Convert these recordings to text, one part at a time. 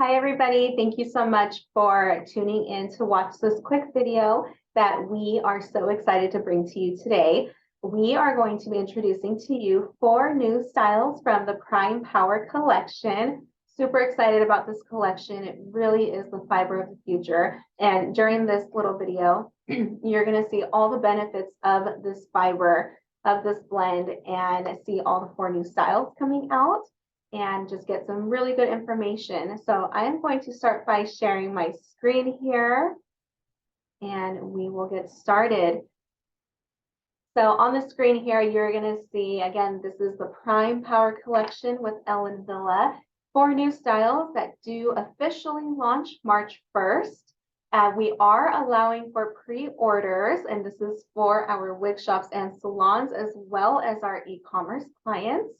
Hi, everybody. Thank you so much for tuning in to watch this quick video that we are so excited to bring to you today. We are going to be introducing to you 4 new styles from the Prime Power collection. Super excited about this collection. It really is the fiber of the future. And during this little video, you're going to see all the benefits of this fiber, of this blend, and see all the 4 new styles coming out, and just get some really good information. So I am going to start by sharing my screen here, and we will get started. So on the screen here, you're going to see, again, this is the Prime Power collection with Wille. 4 new styles that do officially launch March 1st. We are allowing for pre-orders, and this is for our wig shops and salons, as well as our e-commerce clients.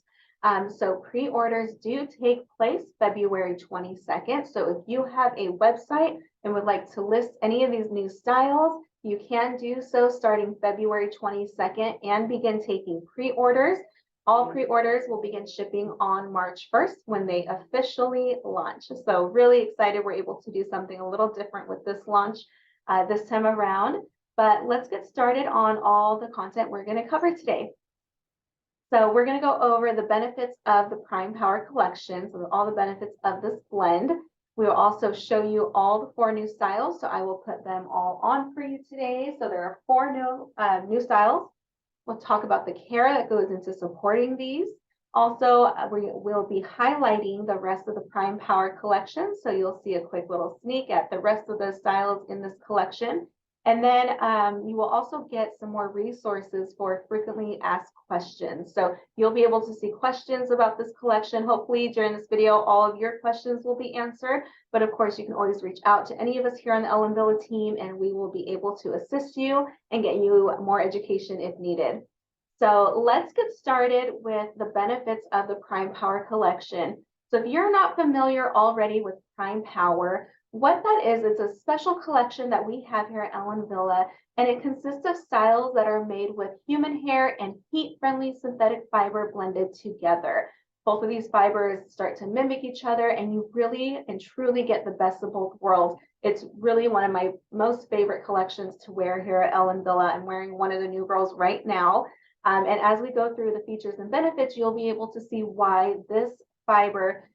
So pre-orders do take place February 22nd. So if you have a website and would like to list any of these new styles, you can do so starting February 22nd and begin taking pre-orders. All pre-orders will begin shipping on March 1st when they officially launch. So really excited we're able to do something a little different with this launch this time around. But let's get started on all the content we're going to cover today. So we're going to go over the benefits of the Prime Power collection, so all the benefits of this blend. We will also show you all the 4 new styles, so I will put them all on for you today. So there are 4 new styles. We'll talk about the care that goes into supporting these. Also, we will be highlighting the rest of the Prime Power collection, so you'll see a quick little sneak at the rest of the styles in this collection. And then you will also get some more resources for frequently asked questions. So you'll be able to see questions about this collection. Hopefully during this video, all of your questions will be answered. But of course, you can always reach out to any of us here on the Wille team, and we will be able to assist you and get you more education if needed. So let's get started with the benefits of the Prime Power collection. So if you're not familiar already with Prime Power, what that is, it's a special collection that we have here at Wille, and it consists of styles that are made with human hair and heat-friendly synthetic fiber blended together. Both of these fibers start to mimic each other, and you really and truly get the best of both worlds. It's really one of my most favorite collections to wear here at Wille. I'm wearing one of the new girls right now. And as we go through the features and benefits, you'll be able to see why this fiber,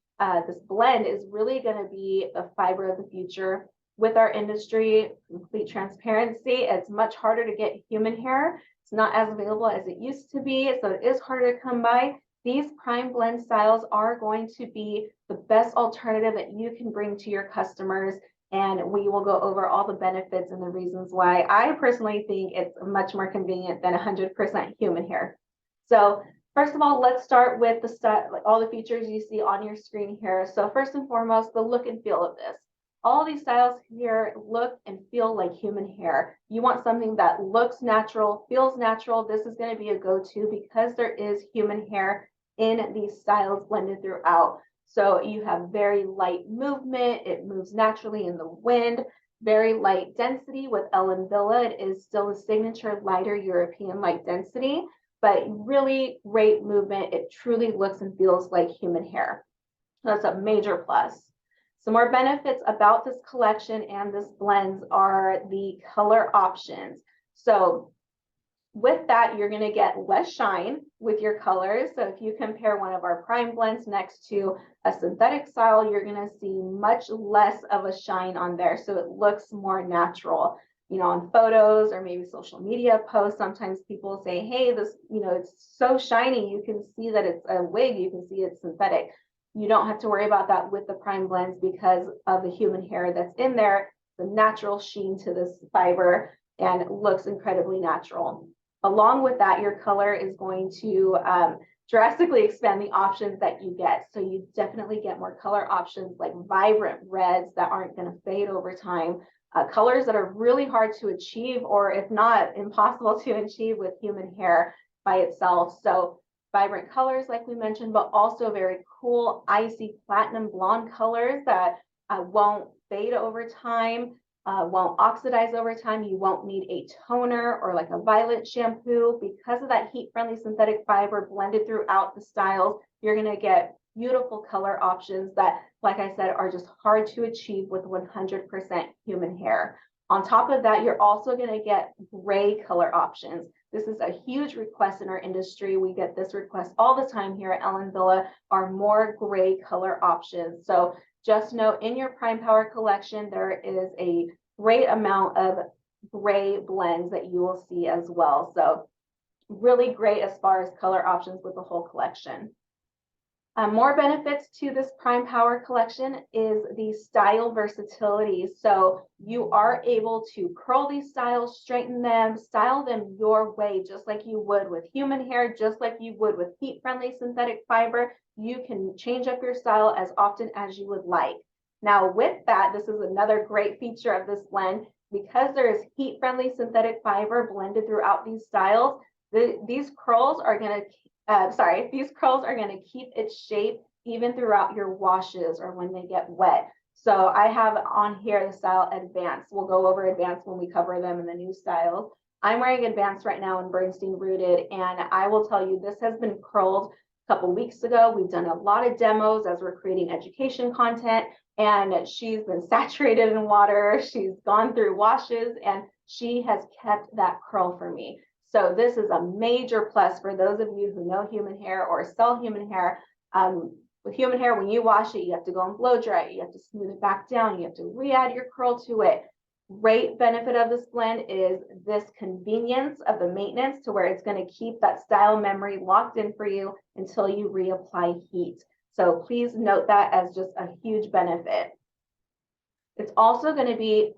this blend is really going to be a fiber of the future. With our industry, complete transparency, it's much harder to get human hair. It's not as available as it used to be, so it is harder to come by. These Prime blend styles are going to be the best alternative that you can bring to your customers, and we will go over all the benefits and the reasons why I personally think it's much more convenient than 100% human hair. So first of all, let's start with the style, like all the features you see on your screen here. So first and foremost, the look and feel of this. All these styles here look and feel like human hair. You want something that looks natural, feels natural. This is going to be a go-to because there is human hair in these styles blended throughout. So you have very light movement. It moves naturally in the wind. Very light density with Wille. It is still a signature lighter European light density, but really great movement. It truly looks and feels like human hair. That's a major plus. Some more benefits about this collection and this blends are the color options. So with that, you're going to get less shine with your colors. So if you compare one of our Prime blends next to a synthetic style, you're going to see much less of a shine on there. So it looks more natural. You know, on photos or maybe social media posts, sometimes people say, hey, this, you know, it's so shiny. You can see that it's a wig. You can see it's synthetic. You don't have to worry about that with the Prime blends because of the human hair that's in there, the natural sheen to this fiber, and it looks incredibly natural. Along with that, your color is going to drastically expand the options that you get. So you definitely get more color options like vibrant reds that aren't going to fade over time. Colors that are really hard to achieve, or if not impossible to achieve with human hair by itself. So vibrant colors like we mentioned, but also very cool icy platinum blonde colors that won't fade over time, won't oxidize over time. You won't need a toner or like a violet shampoo because of that heat-friendly synthetic fiber blended throughout the styles. You're going to get beautiful color options that, like I said, are just hard to achieve with 100% human hair. On top of that, you're also going to get gray color options. This is a huge request in our industry. We get this request all the time here at Ellen Villa, are more gray color options. So just know in your Prime Power collection, there is a great amount of gray blends that you will see as well. So really great as far as color options with the whole collection. More benefits to this Prime Power collection is the style versatility. So you are able to curl these styles, straighten them, style them your way, just like you would with human hair, just like you would with heat-friendly synthetic fiber. You can change up your style as often as you would like. Now with that, this is another great feature of this blend. Because there is heat-friendly synthetic fiber blended throughout these styles, these curls are going to keep its shape even throughout your washes or when they get wet. So I have on here the style Advanced. We'll go over Advanced when we cover them in the new styles. I'm wearing Advanced right now in Bernstein Rooted, and I will tell you this has been curled a couple weeks ago. We've done a lot of demos as we're creating education content, and she's been saturated in water. She's gone through washes, and she has kept that curl for me. So this is a major plus for those of you who know human hair or sell human hair. With human hair, when you wash it, you have to go and blow dry it. You have to smooth it back down. You have to re-add your curl to it. Great benefit of this blend is this convenience of the maintenance to where it's going to keep that style memory locked in for you until you reapply heat. So please note that as just a huge benefit. It's also going to be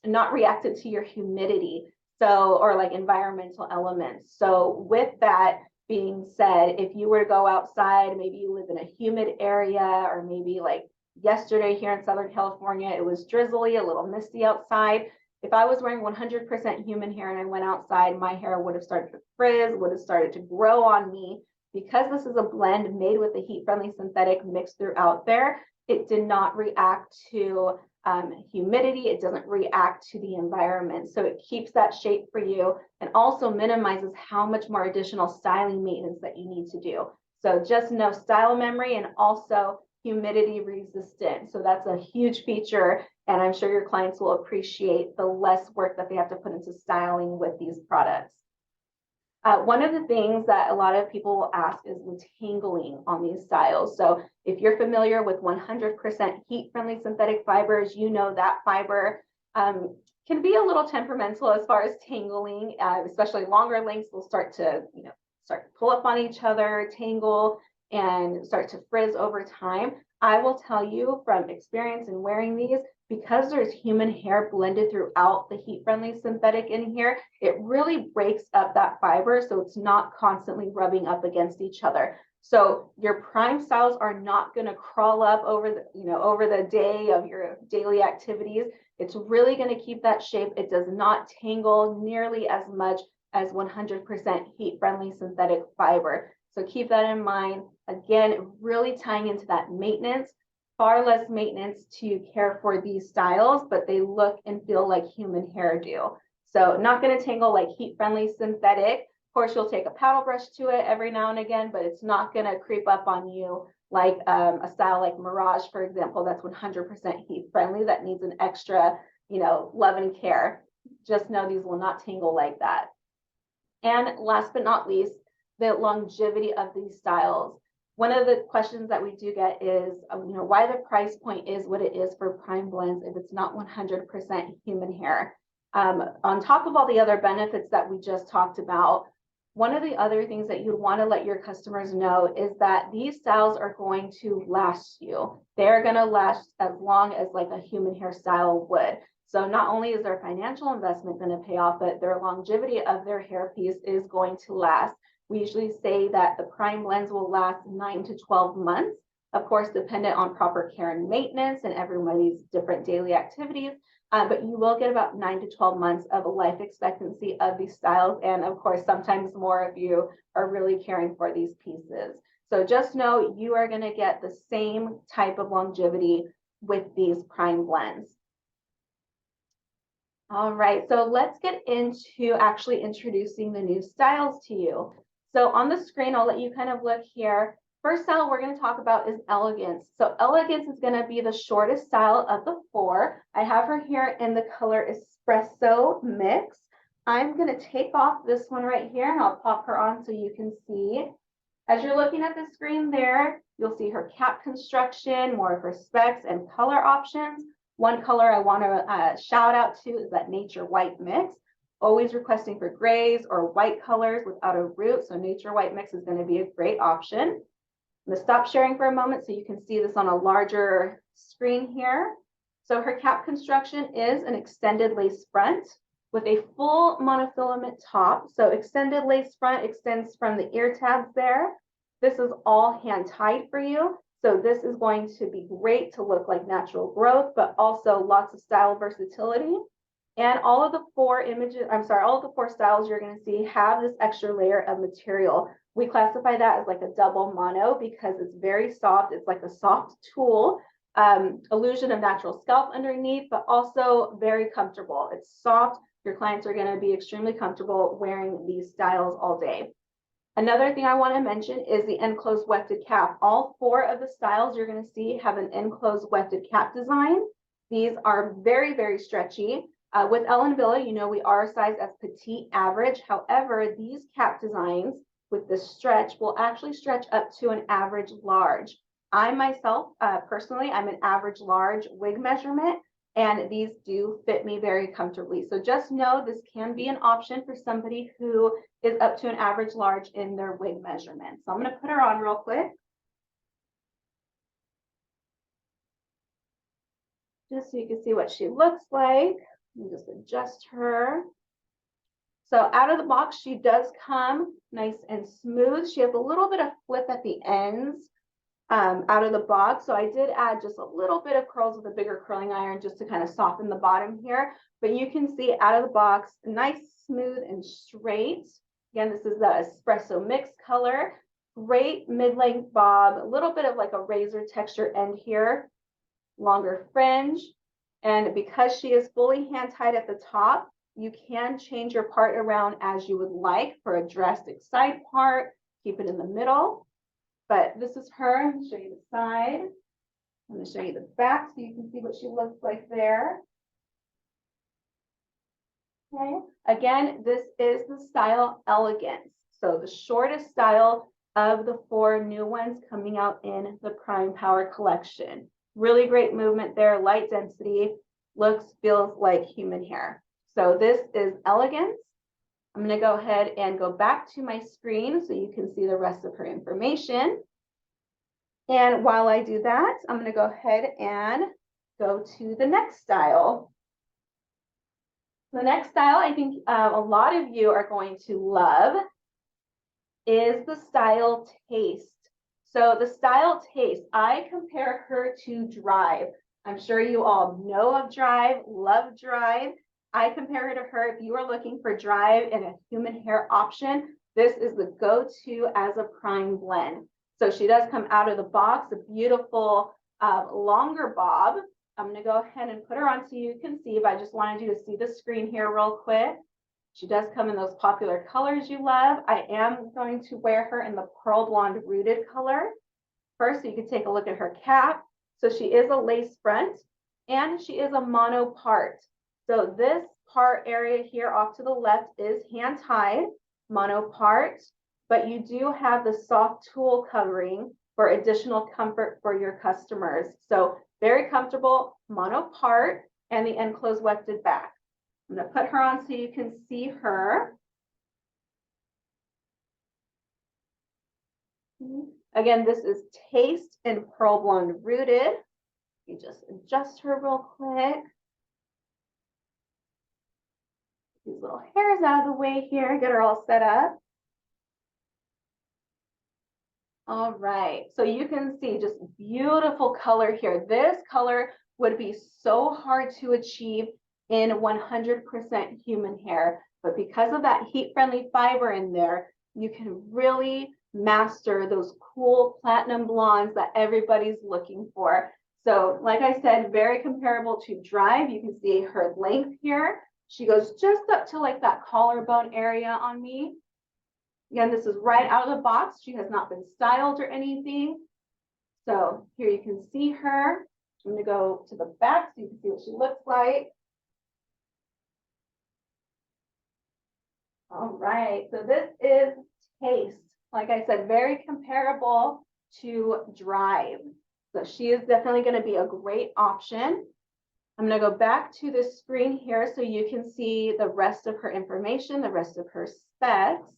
not reactive to your humidity. So, or like environmental elements. So with that being said, if you were to go outside, maybe you live in a humid area, or maybe like yesterday here in Southern California, it was drizzly, a little misty outside. If I was wearing 100% human hair and I went outside, my hair would have started to frizz, would have started to grow on me. Because this is a blend made with the heat-friendly synthetic mixed throughout there, it did not react to humidity. It doesn't react to the environment. So it keeps that shape for you and also minimizes how much more additional styling maintenance that you need to do. So just know style memory and also humidity resistant. So that's a huge feature, and I'm sure your clients will appreciate the less work that they have to put into styling with these products. One of the things that a lot of people will ask is the tangling on these styles. So if you're familiar with 100% heat-friendly synthetic fibers, you know that fiber can be a little temperamental as far as tangling, especially longer lengths will start to pull up on each other, tangle, and start to frizz over time. I will tell you from experience in wearing these, because there's human hair blended throughout the heat-friendly synthetic in here, it really breaks up that fiber so it's not constantly rubbing up against each other. So your prime styles are not going to crawl up over the day of your daily activities. It's really going to keep that shape. It does not tangle nearly as much as 100% heat-friendly synthetic fiber. So keep that in mind. Again, really tying into that maintenance. Far less maintenance to care for these styles, but they look and feel like human hair do. So not going to tangle like heat-friendly synthetic. Of course, you'll take a paddle brush to it every now and again, but it's not going to creep up on you like a style like Mirage, for example, that's 100% heat-friendly, that needs an extra, love and care. Just know these will not tangle like that. And last but not least, the longevity of these styles. One of the questions that we do get is, why the price point is what it is for prime blends if it's not 100% human hair. On top of all the other benefits that we just talked about, one of the other things that you want to let your customers know is that these styles are going to last you. They're going to last as long as like a human hair style would. So not only is their financial investment going to pay off, but their longevity of their hair piece is going to last. We usually say that the prime blends will last 9 to 12 months, of course, dependent on proper care and maintenance and everybody's different daily activities. But you will get about 9 to 12 months of a life expectancy of these styles. And of course, sometimes more of you are really caring for these pieces. So just know you are going to get the same type of longevity with these prime blends. All right, so let's get into actually introducing the new styles to you. So on the screen, I'll let you kind of look here. First style we're going to talk about is elegance. So elegance is going to be the shortest style of the four. I have her here in the color espresso mix. I'm going to take off this one right here and I'll pop her on so you can see. As you're looking at the screen there, you'll see her cap construction, more of her specs and color options. One color I want to shout out to is that Nature White Mix. Always requesting for grays or white colors without a root, so Nature White Mix is going to be a great option. I'm going to stop sharing for a moment so you can see this on a larger screen here. So her cap construction is an extended lace front with a full monofilament top. So extended lace front extends from the ear tabs there. This is all hand tied for you. So this is going to be great to look like natural growth, but also lots of style versatility. And all of the four styles you're going to see have this extra layer of material. We classify that as like a double mono because it's very soft. It's like a soft tulle, illusion of natural scalp underneath, but also very comfortable. It's soft. Your clients are going to be extremely comfortable wearing these styles all day. Another thing I want to mention is the enclosed wefted cap. All four of the styles you're going to see have an enclosed wefted cap design. These are very, very stretchy. With Ellen Wille, you know, we are sized as petite average. However, these cap designs with the stretch will actually stretch up to an average large. I myself, personally, I'm an average large wig measurement, and these do fit me very comfortably. So just know this can be an option for somebody who is up to an average large in their wig measurement. So I'm going to put her on real quick, just so you can see what she looks like. Let me just adjust her. So out of the box, she does come nice and smooth. She has a little bit of flip at the ends out of the box. So I did add just a little bit of curls with a bigger curling iron just to kind of soften the bottom here. But you can see out of the box, nice, smooth, and straight. Again, this is the espresso mix color. Great mid-length bob, a little bit of like a razor texture end here, longer fringe. And because she is fully hand tied at the top, you can change your part around as you would like for a drastic side part, keep it in the middle. But this is her. I'm going to show you the side. I'm going to show you the back so you can see what she looks like there. Okay. Again, this is the style Elegance. So the shortest style of the four new ones coming out in the Prime Power collection. Really great movement there, light density, looks, feels like human hair. So this is Elegance. I'm going to go ahead and go back to my screen so you can see the rest of her information. And while I do that, I'm going to go ahead and go to the next style. The next style I think a lot of you are going to love is the style Taste. So the style Taste, I compare her to Drive. I'm sure you all know of Drive, love Drive. I compare her to her. If you are looking for Drive and a human hair option, this is the go-to as a prime blend. So she does come out of the box, a beautiful longer bob. I'm going to go ahead and put her on so you can see. If I just wanted you to see the screen here real quick. She does come in those popular colors you love. I am going to wear her in the pearl blonde rooted color. First, so you can take a look at her cap. So she is a lace front and she is a mono part. So this part area here off to the left is hand tied, mono part, but you do have the soft tulle covering for additional comfort for your customers. So very comfortable, mono part, and the enclosed wefted back. I'm going to put her on so you can see her. Again, this is Taste in Pearl Blonde Rooted. You just adjust her real quick. These little hairs out of the way here, get her all set up. All right, so you can see just beautiful color here. This color would be so hard to achieve in 100% human hair, but because of that heat-friendly fiber in there, you can really master those cool platinum blondes that everybody's looking for. So like I said, very comparable to Drive. You can see her length here. She goes just up to like that collarbone area on me. Again, this is right out of the box. She has not been styled or anything. So here you can see her. I'm going to go to the back so you can see what she looks like. All right, so this is Taste. Like I said, very comparable to Drive. So she is definitely going to be a great option. I'm going to go back to the screen here so you can see the rest of her information, the rest of her specs.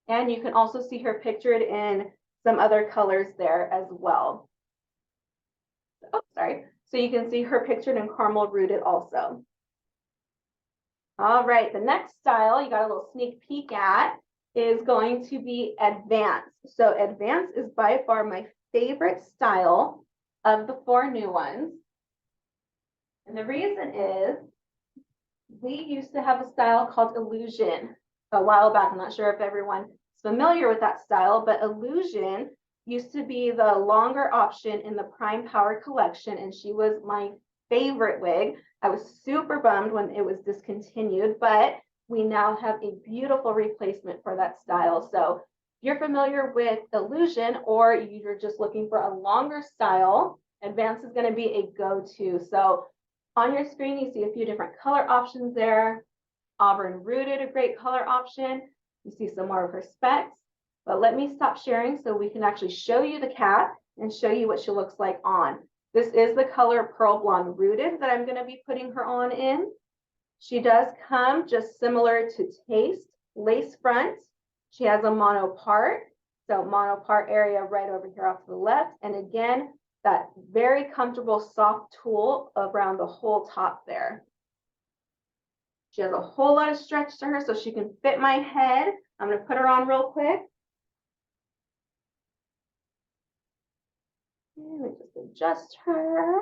And you can also see her pictured in some other colors there as well. Oh, sorry. So you can see her pictured in caramel rooted also. All right, the next style you got a little sneak peek at is going to be Advance. So Advance is by far my favorite style of the 4 new ones. And the reason is we used to have a style called Illusion a while back. I'm not sure if everyone is familiar with that style, but Illusion used to be the longer option in the Prime Power collection, and she was my favorite wig. I was super bummed when it was discontinued, but we now have a beautiful replacement for that style. So if you're familiar with Illusion or you're just looking for a longer style, Advance is going to be a go-to. So on your screen, you see a few different color options there. Auburn Rooted, a great color option. You see some more of her specs. But let me stop sharing so we can actually show you the cap and show you what she looks like on. This is the color Pearl Blonde Rooted that I'm going to be putting her on in. She does come just similar to Taste, lace front. She has a mono part. So mono part area right over here off to the left. And again, that very comfortable soft tulle around the whole top there. She has a whole lot of stretch to her so she can fit my head. I'm going to put her on real quick. Let me just adjust her.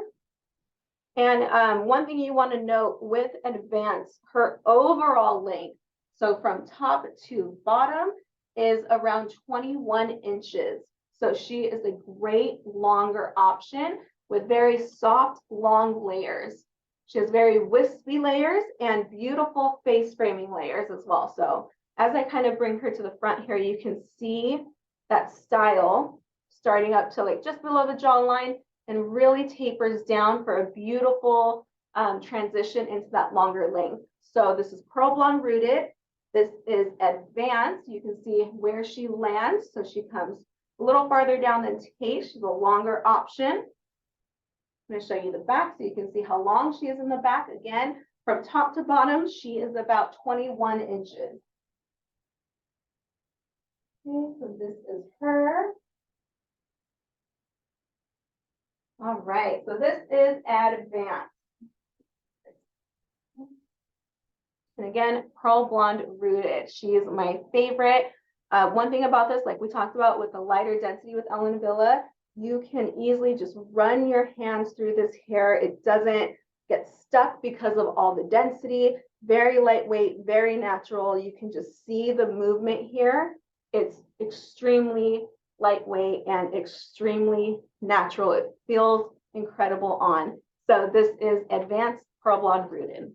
And one thing you want to note with Advance, her overall length, so from top to bottom, is around 21 inches. So she is a great longer option with very soft, long layers. She has very wispy layers and beautiful face framing layers as well. So as I kind of bring her to the front here, you can see that style starting up to like just below the jawline and really tapers down for a beautiful transition into that longer length. So this is Pearl Blonde Rooted. This is Advanced. You can see where she lands. So she comes a little farther down than Taste. She's a longer option. I'm going to show you the back so you can see how long she is in the back. Again, from top to bottom, she is about 21 inches. Okay, so this is her. All right, so this is Advanced. And again, Pearl Blonde Rooted. She is my favorite. One thing about this, like we talked about with the lighter density with Ellen Wille, you can easily just run your hands through this hair. It doesn't get stuck because of all the density. Very lightweight, very natural. You can just see the movement here. It's extremely lightweight and extremely natural. It feels incredible on. So this is Advanced Pearl Blonde Rooted.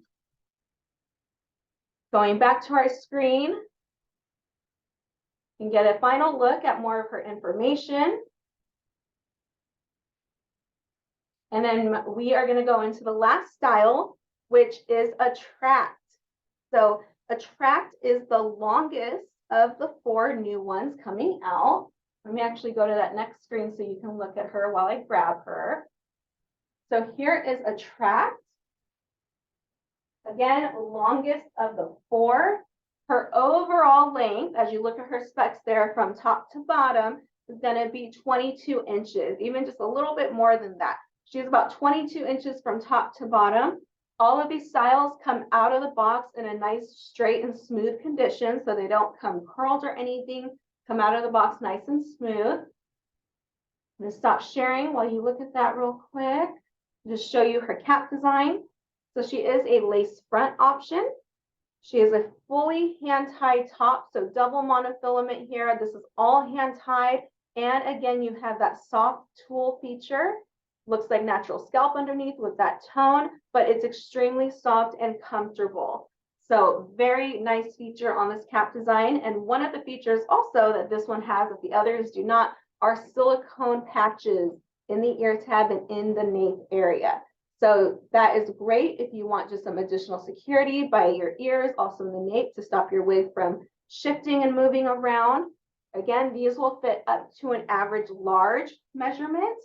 Going back to our screen, you can get a final look at more of her information. And then we are going to go into the last style, which is Attract. So Attract is the longest of the 4 new ones coming out. Let me actually go to that next screen so you can look at her while I grab her. So here is Attract. Again, longest of the 4. Her overall length, as you look at her specs there from top to bottom, is going to be 22 inches, even just a little bit more than that. She's about 22 inches from top to bottom. All of these styles come out of the box in a nice straight and smooth condition, so they don't come curled or anything, come out of the box nice and smooth. I'm going to stop sharing while you look at that real quick. Just show you her cap design. So she is a lace front option. She is a fully hand-tied top, so double monofilament here. This is all hand-tied. And again, you have that soft tulle feature. Looks like natural scalp underneath with that tone, but it's extremely soft and comfortable. So very nice feature on this cap design. And one of the features also that this one has that the others do not are silicone patches in the ear tab and in the nape area. So that is great if you want just some additional security by your ears, also in the nape to stop your wig from shifting and moving around. Again, these will fit up to an average large measurement.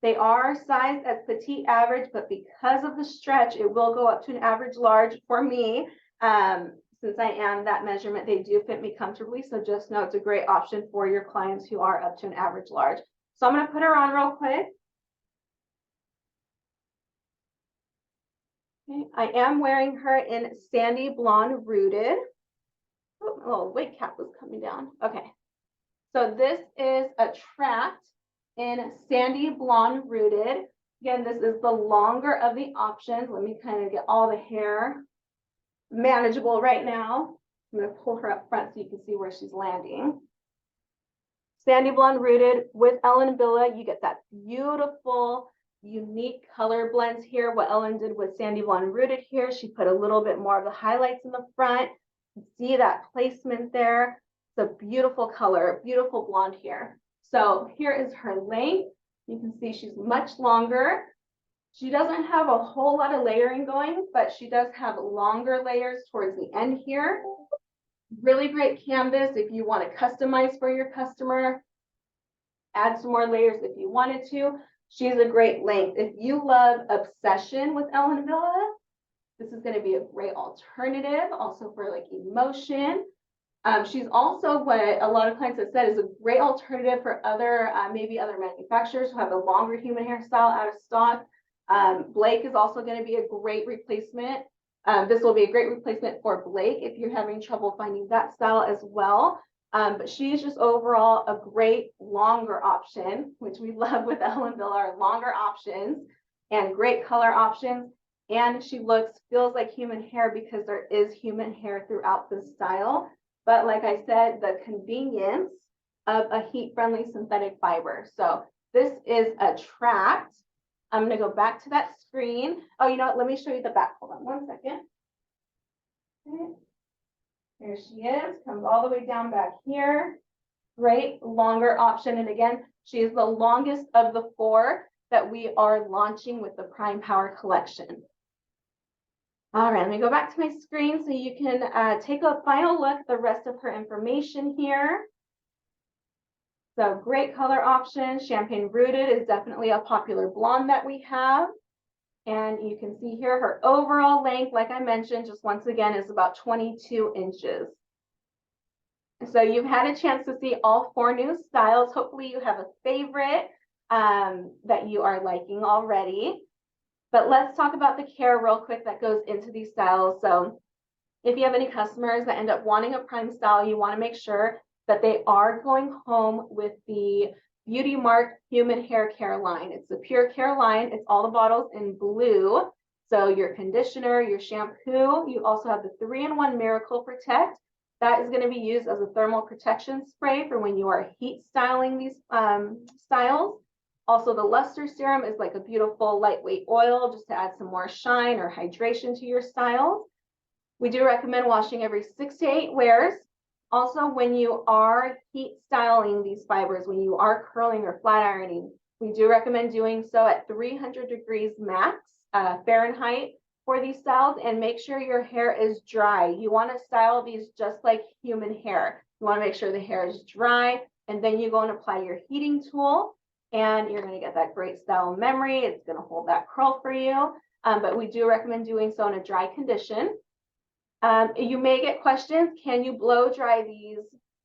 They are sized as petite average, but because of the stretch, it will go up to an average large for me. Since I am that measurement, they do fit me comfortably. So just know it's a great option for your clients who are up to an average large. So I'm going to put her on real quick. Okay. I am wearing her in sandy blonde rooted. Oh, my little wig cap was coming down. Okay. So this is a trapped in sandy blonde rooted. Again, this is the longer of the options. Let me kind of get all the hair manageable right now. I'm going to pull her up front so you can see where she's landing. Sandy blonde rooted with Ellen Wille. You get that beautiful, unique color blends here. What Ellen did with sandy blonde rooted here, she put a little bit more of the highlights in the front. See that placement there. It's a beautiful color, beautiful blonde here. So here is her length. You can see she's much longer. She doesn't have a whole lot of layering going, but she does have longer layers towards the end here. Really great canvas if you want to customize for your customer. Add some more layers if you wanted to. She's a great length. If you love Obsession with Ellen Wille, this is going to be a great alternative also for like emotion. She's also what a lot of clients have said is a great alternative for other, maybe other manufacturers who have a longer human hairstyle out of stock. Blake is also going to be a great replacement. This will be a great replacement for Blake if you're having trouble finding that style as well. But she's just overall a great longer option, which we love with Ellen Wille, our longer options and great color options. And she feels like human hair because there is human hair throughout this style. But like I said, the convenience of a heat-friendly synthetic fiber. So this is a trapped. I'm going to go back to that screen. Oh, you know what? Let me show you the back. Hold on one second. Okay. Here she is. Comes all the way down back here. Great longer option. And again, she is the longest of the 4 that we are launching with the Prime Power collection. All right, let me go back to my screen so you can take a final look at the rest of her information here. So great color option. Champagne rooted is definitely a popular blonde that we have. And you can see here her overall length, like I mentioned, just once again, is about 22 inches. So you've had a chance to see all 4 new styles. Hopefully you have a favorite that you are liking already. But let's talk about the care real quick that goes into these styles. So if you have any customers that end up wanting a Prime style, you want to make sure that they are going home with the Beauty Mark Human Hair Care line. It's the Pure Care line. It's all the bottles in blue. So your conditioner, your shampoo, you also have the 3-in-1 Miracle Protect. That is going to be used as a thermal protection spray for when you are heat styling these styles. Also, the luster serum is like a beautiful lightweight oil just to add some more shine or hydration to your styles. We do recommend washing every 6 to 8 wears. Also, when you are heat styling these fibers, when you are curling or flat ironing, we do recommend doing so at 300 degrees max Fahrenheit for these styles, and make sure your hair is dry. You want to style these just like human hair. You want to make sure the hair is dry, and then you go and apply your heating tool, and you're going to get that great style memory. It's going to hold that curl for you, but we do recommend doing so in a dry condition. You may get questions, can you blow dry these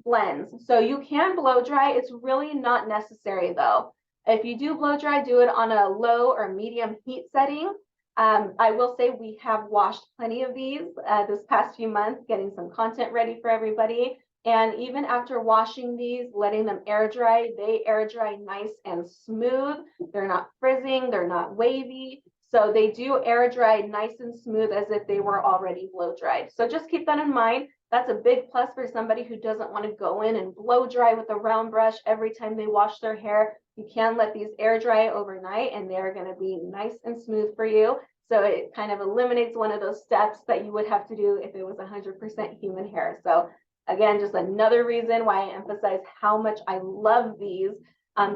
blends? So you can blow dry. It's really not necessary though. If you do blow dry, do it on a low or medium heat setting. I will say we have washed plenty of these this past few months, getting some content ready for everybody. And even after washing these, letting them air dry, they air dry nice and smooth. They're not frizzing, they're not wavy. So they do air dry nice and smooth as if they were already blow dried. So just keep that in mind. That's a big plus for somebody who doesn't want to go in and blow dry with a round brush every time they wash their hair. You can let these air dry overnight and they're going to be nice and smooth for you. So it kind of eliminates one of those steps that you would have to do if it was 100% human hair. So again, just another reason why I emphasize how much I love these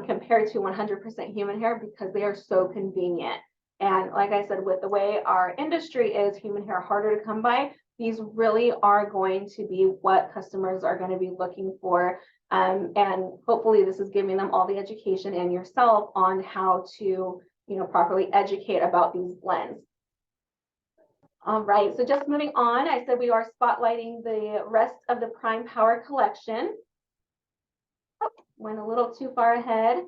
compared to 100% human hair, because they are so convenient. And like I said, with the way our industry is, human hair harder to come by, these really are going to be what customers are going to be looking for. And hopefully this is giving them all the education and yourself on how to, properly educate about these blends. All right, so just moving on, I said we are spotlighting the rest of the Prime Power collection. Oh, went a little too far ahead.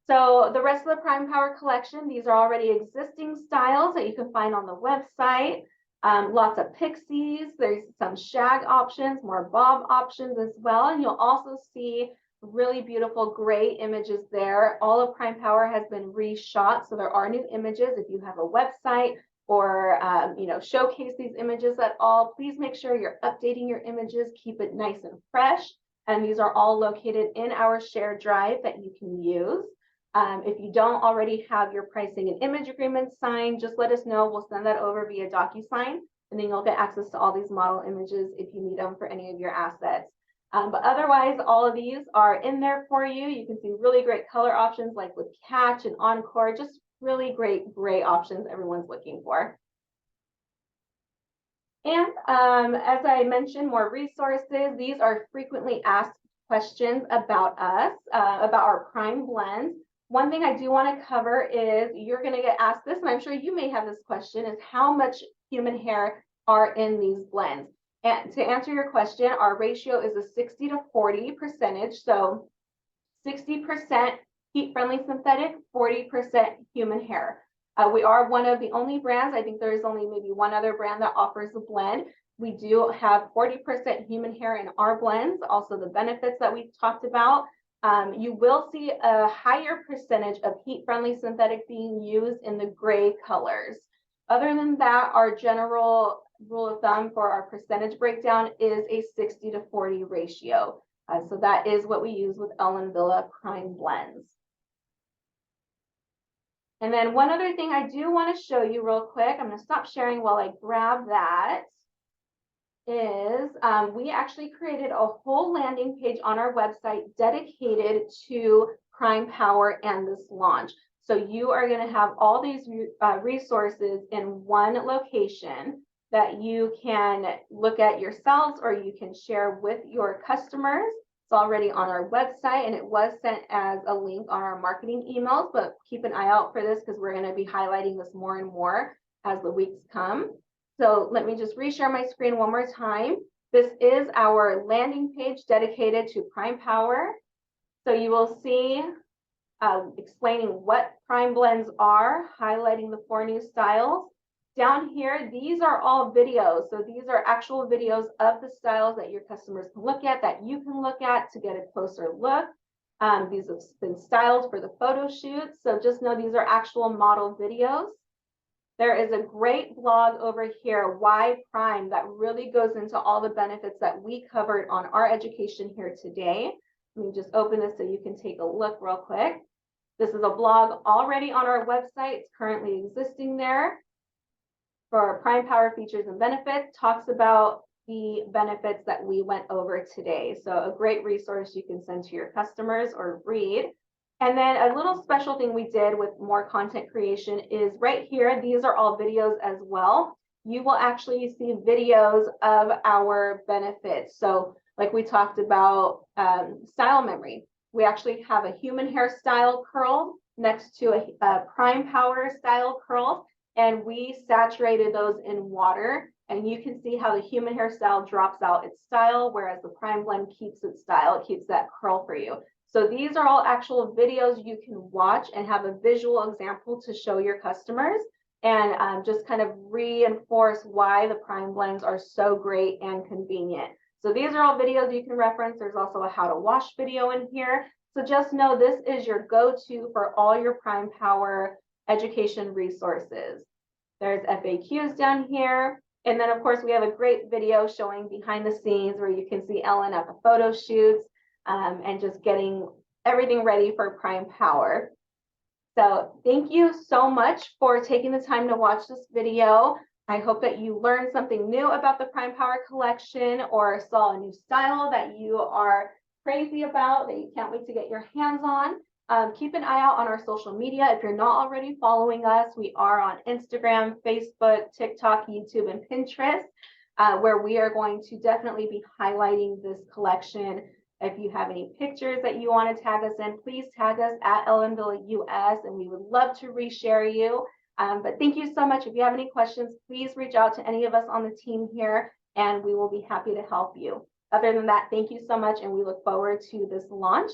So the rest of the Prime Power collection, these are already existing styles that you can find on the website. Lots of pixies, there's some shag options, more bob options as well. And you'll also see really beautiful gray images there. All of Prime Power has been reshot, so there are new images. If you have a website or showcase these images at all, please make sure you're updating your images, keep it nice and fresh. And these are all located in our shared drive that you can use. If you don't already have your pricing and image agreements signed, just let us know. We'll send that over via DocuSign, and then you'll get access to all these model images if you need them for any of your assets. But otherwise, all of these are in there for you. You can see really great color options like with Catch and Encore, just really great gray options everyone's looking for. And as I mentioned, more resources. These are frequently asked questions about us, about our Prime blends. One thing I do want to cover is you're going to get asked this, and I'm sure you may have this question, is how much human hair are in these blends? And to answer your question, our ratio is a 60 to 40 percentage. So 60% heat-friendly synthetic, 40% human hair. We are one of the only brands, I think there is only maybe one other brand that offers a blend. We do have 40% human hair in our blends, also the benefits that we talked about. You will see a higher percentage of heat-friendly synthetic being used in the gray colors. Other than that, our general rule of thumb for our percentage breakdown is a 60 to 40 ratio. So that is what we use with Ellen Wille Prime blends. And then one other thing I do want to show you real quick, I'm going to stop sharing while I grab that, is we actually created a whole landing page on our website dedicated to Prime Power and this launch. So you are going to have all these resources in one location that you can look at yourselves or you can share with your customers. It's already on our website, and it was sent as a link on our marketing emails, but keep an eye out for this because we're going to be highlighting this more and more as the weeks come. So let me just reshare my screen one more time. This is our landing page dedicated to Prime Power. So you will see explaining what Prime blends are, highlighting the 4 new styles. Down here, these are all videos. So these are actual videos of the styles that your customers can look at, that you can look at to get a closer look. These have been styled for the photo shoots. So just know these are actual model videos. There is a great blog over here, Why Prime, that really goes into all the benefits that we covered on our education here today. Let me just open this so you can take a look real quick. This is a blog already on our website. It's currently existing there. For Prime Power features and benefits, talks about the benefits that we went over today. So a great resource you can send to your customers or read. And then a little special thing we did with more content creation is right here. These are all videos as well. You will actually see videos of our benefits. So like we talked about style memory. We actually have a human hair style curled next to a Prime Power style curled. And we saturated those in water, and you can see how the human hair style drops out its style, whereas the Prime blend keeps its style. It keeps that curl for you. So these are all actual videos you can watch and have a visual example to show your customers and just kind of reinforce why the Prime blends are so great and convenient. So these are all videos you can reference. There's also a how to wash video in here. So just know this is your go-to for all your Prime Power education resources. There's FAQs down here. And then of course we have a great video showing behind the scenes where you can see Ellen at the photo shoots and just getting everything ready for Prime Power. So thank you so much for taking the time to watch this video. I hope that you learned something new about the Prime Power collection or saw a new style that you are crazy about that you can't wait to get your hands on. Keep an eye out on our social media. If you're not already following us, we are on Instagram, Facebook, TikTok, YouTube, and Pinterest, where we are going to definitely be highlighting this collection. If you have any pictures that you want to tag us in, please tag us at Ellenville US, and we would love to reshare you. But thank you so much. If you have any questions, please reach out to any of us on the team here, and we will be happy to help you. Other than that, thank you so much, and we look forward to this launch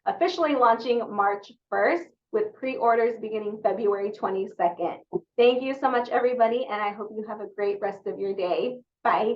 officially launching March 1st with pre-orders beginning February 22nd. Thank you so much, everybody, and I hope you have a great rest of your day. Bye.